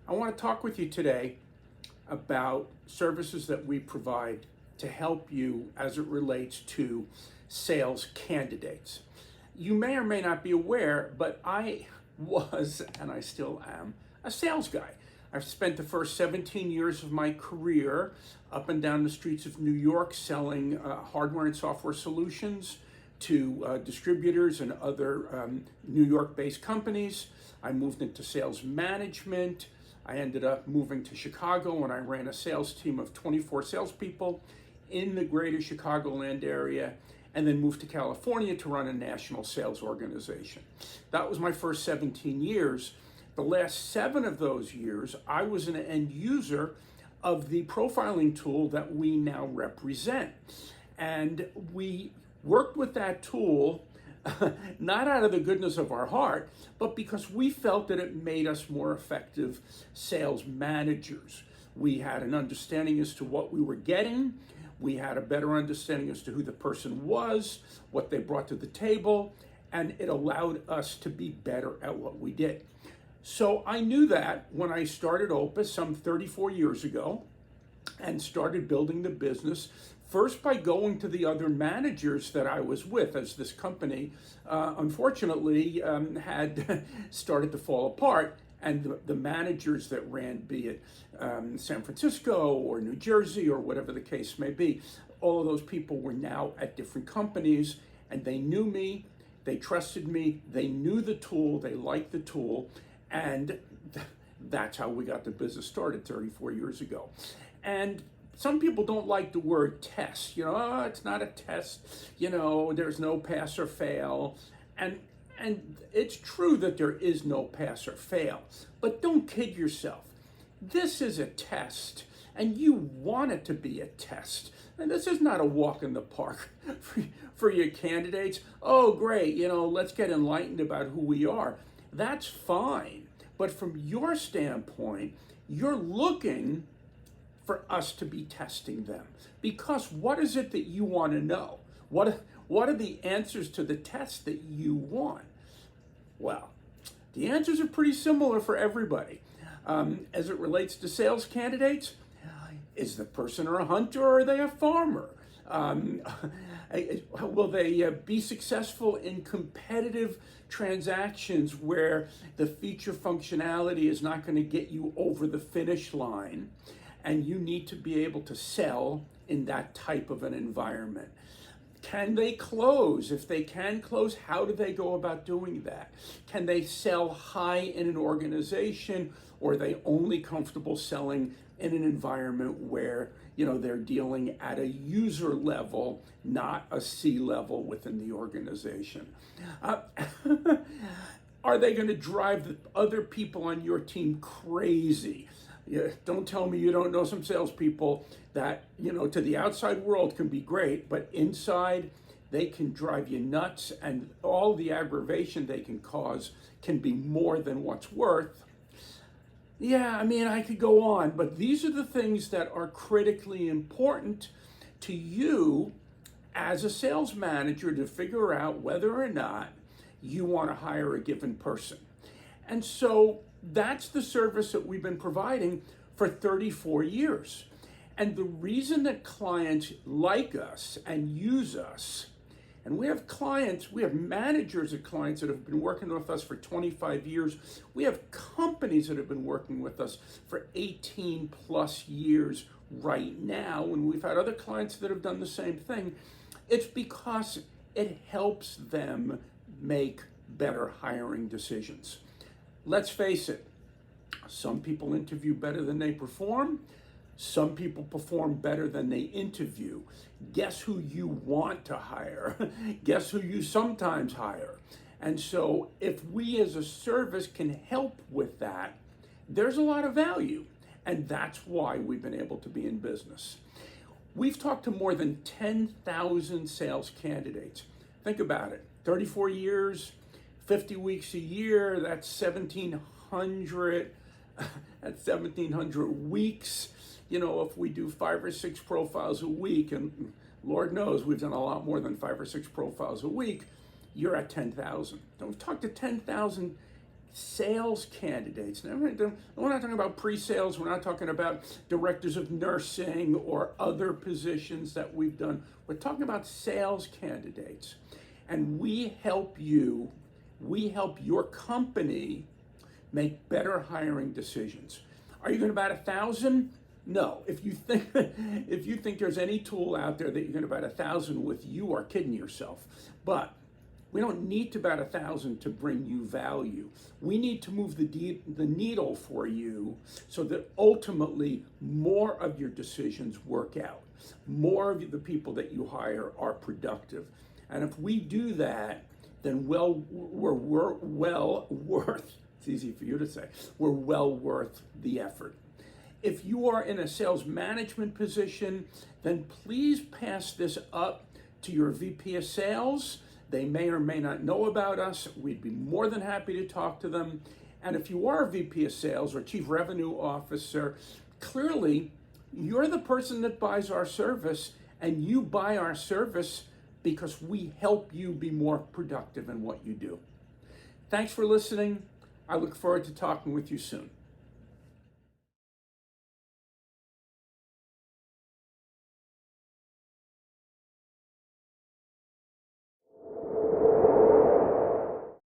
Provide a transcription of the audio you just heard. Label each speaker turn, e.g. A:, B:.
A: I want to talk with you today about services that we provide to help you as it relates to sales candidates. You may or may not be aware, but I was, and I still am, a sales guy. I've spent the first 17 years of my career up and down the streets of New York selling hardware and software solutions to distributors and other New York-based companies. I moved into sales management. I ended up moving to Chicago and I ran a sales team of 24 salespeople in the greater Chicagoland area, and then moved to California to run a national sales organization. That was my first 17 years. The last 7 of those years, I was an end user of the profiling tool that we now represent. And we worked with that tool not out of the goodness of our heart, but because we felt that it made us more effective sales managers. We had an understanding as to what we were getting. We had a better understanding as to who the person was, what they brought to the table, and it allowed us to be better at what we did. So I knew that when I started Opus some 34 years ago and started building the business, first by going to the other managers that I was with, as this company unfortunately had started to fall apart, and the managers that ran, be it San Francisco or New Jersey or whatever the case may be, all of those people were now at different companies, and they knew me, they trusted me, they knew the tool, they liked the tool, and that's how we got the business started 34 years ago. And some people don't like the word test. Oh, it's not a test. There's no pass or fail. And it's true that there is no pass or fail. But don't kid yourself. This is a test, and you want it to be a test. And this is not a walk in the park for your candidates. Oh, great, let's get enlightened about who we are. That's fine. But from your standpoint, you're looking for us to be testing them. Because what is it that you want to know? What are the answers to the test that you want? Well, the answers are pretty similar for everybody. As it relates to sales candidates, is the person a hunter or are they a farmer? Will they be successful in competitive transactions where the feature functionality is not going to get you over the finish line? And you need to be able to sell in that type of an environment. Can they close? If they can close, how do they go about doing that? Can they sell high in an organization, or are they only comfortable selling in an environment where they're dealing at a user level, not a C level within the organization? Are they going to drive the other people on your team crazy? Don't tell me you don't know some salespeople that, to the outside world can be great, but inside they can drive you nuts, and all the aggravation they can cause can be more than what's worth. Yeah, I could go on, but these are the things that are critically important to you as a sales manager to figure out whether or not you want to hire a given person. And so that's the service that we've been providing for 34 years. And the reason that clients like us and use us, and we have managers of clients that have been working with us for 25 years. We have companies that have been working with us for 18 plus years right now. And we've had other clients that have done the same thing. It's because it helps them make better hiring decisions. Let's face it, some people interview better than they perform. Some people perform better than they interview. Guess who you want to hire? Guess who you sometimes hire? And so if we as a service can help with that, there's a lot of value. And that's why we've been able to be in business. We've talked to more than 10,000 sales candidates. Think about it, 34 years, 50 weeks a year, that's 1,700, that's 1,700 weeks. If we do 5 or 6 profiles a week, and Lord knows we've done a lot more than 5 or 6 profiles a week, you're at 10,000. So we've talked to 10,000 sales candidates. Now, we're not talking about pre-sales. We're not talking about directors of nursing or other positions that we've done. We're talking about sales candidates. And we help your company make better hiring decisions. Are you going to bat 1,000? No. If you think there's any tool out there that you're going to bat 1,000 with, you are kidding yourself. But we don't need to bat 1,000 to bring you value. We need to move the needle for you so that ultimately more of your decisions work out. More of the people that you hire are productive. And if we do that, then we're well worth, it's easy for you to say, we're well worth the effort. If you are in a sales management position, then please pass this up to your VP of sales. They may or may not know about us. We'd be more than happy to talk to them. And if you are a VP of sales or Chief Revenue Officer, clearly you're the person that buys our service, and you buy our service because we help you be more productive in what you do. Thanks for listening. I look forward to talking with you soon.